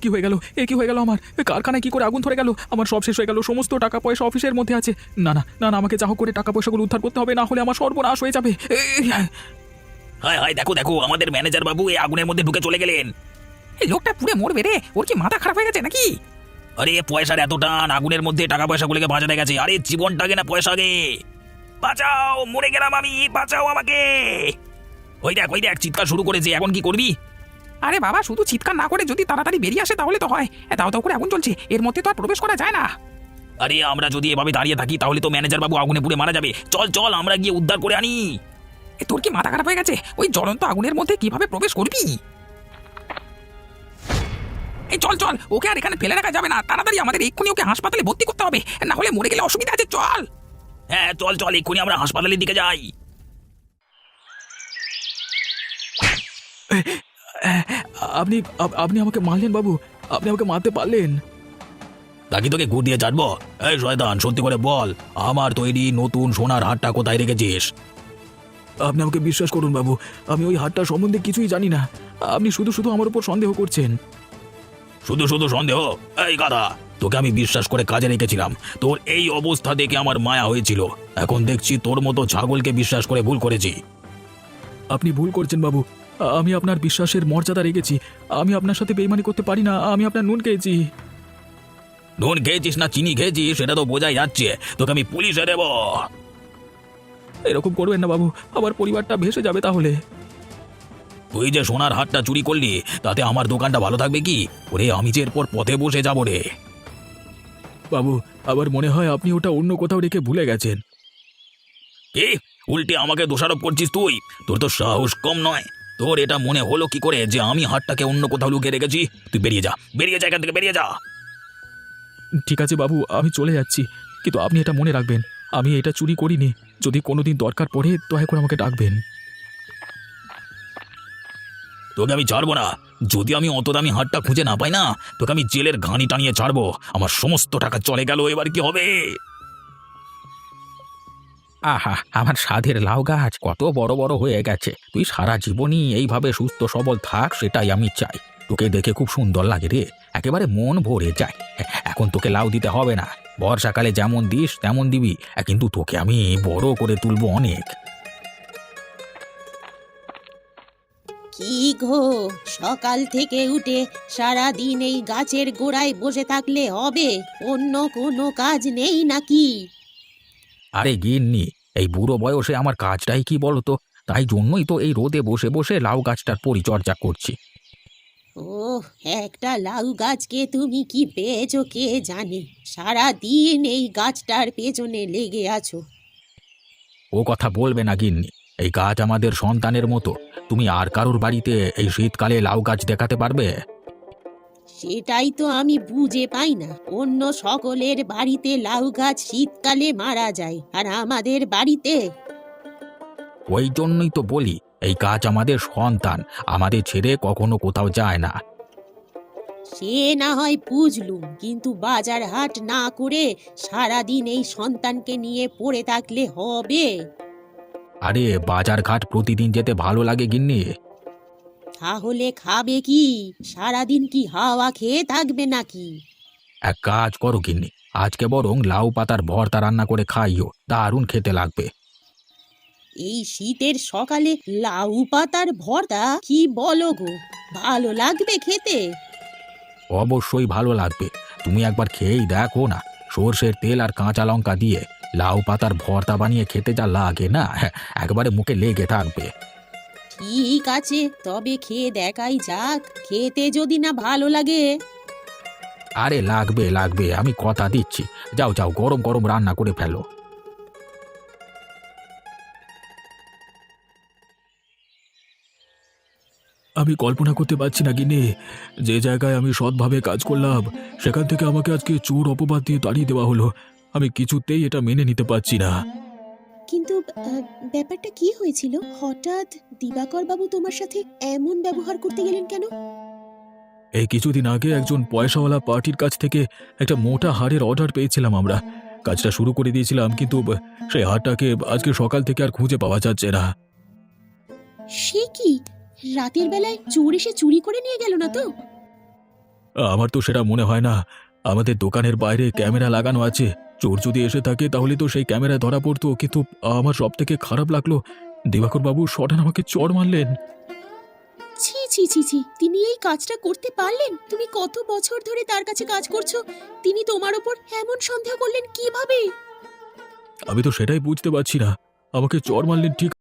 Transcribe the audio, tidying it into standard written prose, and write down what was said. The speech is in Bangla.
কি হয়ে গেল? কি হয়ে গেল আমার? কারখানায় কি করে আগুন ধরে গেল? আমার সব শেষ হয়ে গেল, সমস্ত টাকা পয়সা অফিসের মধ্যে আছে। না না না না, আমাকে যা হোক করে টাকা পয়সাগুলো উদ্ধার করতে হবে, না হলে আমার সর্বনাশ হয়ে যাবে। হায় হায়, দেখো দেখো, আমাদের ম্যানেজার বাবু এই আগুনের মধ্যে ঢুকে চলে গেলেন। এই লোকটা পুড়ে মরবে রে, ওর কি মাথা খারাপ হয়ে গেছে নাকি? আরে পয়সার এত টান, আগুনের মধ্যে টাকা পয়সাগুলোকে বাঁচাতে গেছে। আরে জীবনটাকে না পয়সা আগে। বাঁচাও, মরে গেলাম আমি, বাঁচাও আমাকে। ওই দেখ চিৎকার শুরু করেছে, এখন কি করবি? আরে বাবা, শুধু চিৎকার না করে যদি তাড়াতাড়ি বেরিয়ে আসে তাহলে তো হয়। দাও দাও করে আগুন চলছে, এর মধ্যে তো আর প্রবেশ করা যায় না। আরে আমরা যদি এভাবে দাঁড়িয়ে থাকি তাহলে তো ম্যানেজার বাবু আগুনে পুড়ে মারা যাবে। চল চল, আমরা গিয়ে উদ্ধার করে আনি। তোর কি মাথা খারাপ হয়ে গেছে? ওই জ্বলন্ত আগুনের মধ্যে কিভাবে প্রবেশ করবি? এই চল চল, ওকে আর এখানে ফেলে রাখা যাবে না। তাড়াতাড়ি আমাদের এক্ষুনি ওকে হাসপাতালে ভর্তি করতে হবে, না হলে মরে গেলে অসুবিধা আছে। চল। হ্যাঁ চল চল, এক্ষুনি আমরা হাসপাতালের দিকে যাই। আপনি আপনি আমাকে মারলেন বাবু, আপনি আমাকে মারতে পারলেন? তাকে তোকে গুড় দিয়ে চাটবো? এই শয়তান, সত্যি করে বল, আমার তৈরি নতুন সোনার হারটা কোথায় রেখেছিস? আপনি আমাকে বিশ্বাস করুন বাবু, আমি ওই হাটটা সম্বন্ধে কিছুই জানি না। আপনি শুধু শুধু আমার উপর সন্দেহ করছেন। শুধু শুধু সন্দেহ? এই গাধা, তোকে আমি বিশ্বাস করে কাজে রেখেছিলাম। তোর এই অবস্থা দেখে আমার মায়া হয়েছিল। এখন দেখছি তোর মতো ছাগলকে বিশ্বাস করে ভুল করেছি। আপনি ভুল করছেন বাবু, আমি আপনার বিশ্বাসের মর্যাদা রেখেছি। আমি আপনার সাথে বেইমানি করতে পারি না। আমি আপনার নুন খেয়েছি। নুন খেয়েছিস না চিনি খেয়েছিস সেটা তো বোঝাই যাচ্ছে। তোকে আমি পুলিশে দেব। এরকম করবেন না বাবু, আমার পরিবারটা ভেসে যাবে তাহলে। তুই যে সোনার হারটা চুরি করলি, তাতে আমার দোকানটা ভালো থাকবে কি? ওরে, আমি যে এরপর পথে বসে যাবো রে। বাবু, আবার মনে হয় আপনি ওটা অন্য কোথাও রেখে ভুলে গেছেন। কি উল্টে আমাকে দোষারোপ করছিস তুই? তোর তো সাহস কম নয়। তোর এটা মনে হলো কি করে যে আমি হারটাকে অন্য কোথাও লুকিয়ে রেখেছি? তুই বেরিয়ে যা, বেরিয়ে যা এখান থেকে, বেরিয়ে যা। ঠিক আছে বাবু, আমি চলে যাচ্ছি, কিন্তু আপনি এটা মনে রাখবেন, আমি এটা চুরি করিনি। যদি কোনোদিন দরকার পড়ে দয়া করে আমাকে ডাকবেন। তোকে আমি ছাড়বো না। যদি আমি অত দামি হারটা খুঁজে না পাই না, তোকে আমি জেলের ঘানি টানিয়ে ছাড়বো। আমার সমস্ত টাকা চলে গেল, এবার কি হবে? আহা, আমার সাধের লাউ গাছ কত বড় বড় হয়ে গেছে। তুই সারা জীবনই এইভাবে সুস্থ সবল থাক, সেটাই আমি চাই। তোকে দেখে খুব সুন্দর লাগে রে, একেবারে মন ভরে যায়। এখন তোকে লাউ দিতে হবে না, বর্ষাকালে যেমন দিস তেমন দিবি, কিন্তু তোকে আমি বড় করে তুলবো অনেক। কি গো, সকাল থেকে উঠে সারা দিন এই গাছের গোড়ায় বসে থাকলে হবে? অন্য কোনো কাজ নেই নাকি? আরে গিন্নি, এই বুড়ো বয়সে আমার কাজটাই কি বলতো? তাই জন্যই তো এই রোদে বসে বসে লাউ গাছটার পরিচর্যা করছি। ও, একটা লাউ গাছকে তুমি কি পেয়েছো কে জানে? সারা দিন এই গাছটার পেছনে লেগে আছো। ও কথা বলবে না গিন্নি, এই গাছ আমাদের সন্তানের মতো। তুমি আর কারোর বাড়িতে এই শীতকালে লাউ গাছ দেখাতে পারবে? সেটাই তো আমি বুঝে পাই না। অন্য সকলের বাড়িতে লাউ গাছ শীতকালে মারা যায়, আর আমাদের বাড়িতে? ওই জন্যই তো বলি, এই গাছ আমাদের সন্তান, আমাদের ছেড়ে কখনো কোথাও যায় না। সে না হয় বুঝলুম, কিন্তু বাজার হাট না করে সারাদিন এই সন্তানকে নিয়ে পড়ে থাকলে হবে? আরে বাজার ঘাট প্রতিদিন যেতে ভালো লাগে গিন্নি। তাহলে খাবে কি? সারাদিন কি হাওয়া খেয়ে থাকবে নাকি? এক কাজ করো গিন্নি, আজকে বরং লাউ পাতার ভর্তা রান্না করে খাইও, দারুণ খেতে লাগবে। এই শীতের সকালে লাউ পাতার ভর্তা? কি বলো গো, ভালো লাগবে খেতে? অবশ্যই ভালো লাগবে, তুমি একবার খেয়েই দেখো না। সর্ষের তেল আর কাঁচা লঙ্কা দিয়ে লাউ পাতার ভর্তা বানিয়ে খেতে যা লাগে না, একবারে মুখে লেগে থাকবে। ঠিক আছে, তবে খেয়ে দেখাই যাক, খেতে যদি না ভালো লাগে। আরে লাগবে লাগবে, আমি কথা দিচ্ছি। যাও যাও, গরম গরম রান্না করে ফেলো। আমি কল্পনা করতে পারছি না গিন্নি, যে জায়গায় আমি সৎভাবে কাজ করলাম সেখান থেকে আমাকে আজকে চোর অপবাদ দিয়ে তাড়িয়ে দেওয়া হলো। আমি কিছুতেই এটা মেনে নিতে পারছি না। কিন্তু ব্যাপারটা কি হয়েছিল? হঠাৎ দিবাকর বাবু তোমার সাথে এমন ব্যবহার করতে গেলেন কেন? এই কিছুদিন আগে একজন পয়সাওয়ালা পার্টির কাছ থেকে একটা মোটা হারের অর্ডার পেয়েছিলাম আমরা। কাজটা শুরু করে দিয়েছিলাম, কিন্তু সেই হারটাকে আজকে সকাল থেকে আর খুঁজে পাওয়া যাচ্ছে না। সে কি, রাতের বেলায় চোর এসে চুরি করে নিয়ে গেল না তো? আমার তো সেটা মনে হয় না। আমাদের দোকানের বাইরে ক্যামেরা লাগানো আছে, চোর যদি এসে থাকে তাহলে তো সেই ক্যামেরায় ধরা পড়তো। কিন্তু আমার সব থেকে খারাপ লাগলো, দিবাকর বাবু সটান আমাকে চড় মারলেন। ছি ছি ছি ছি, তিনি এই কাজটা করতে পারলেন? তুমি কত বছর ধরে তার কাছে কাজ করছো, তিনি তোমার উপর এমন সন্দেহ করলেন কিভাবে? আমি তো সেটাই বুঝতে পারছি না, আমাকে চড় মারলেন ঠিক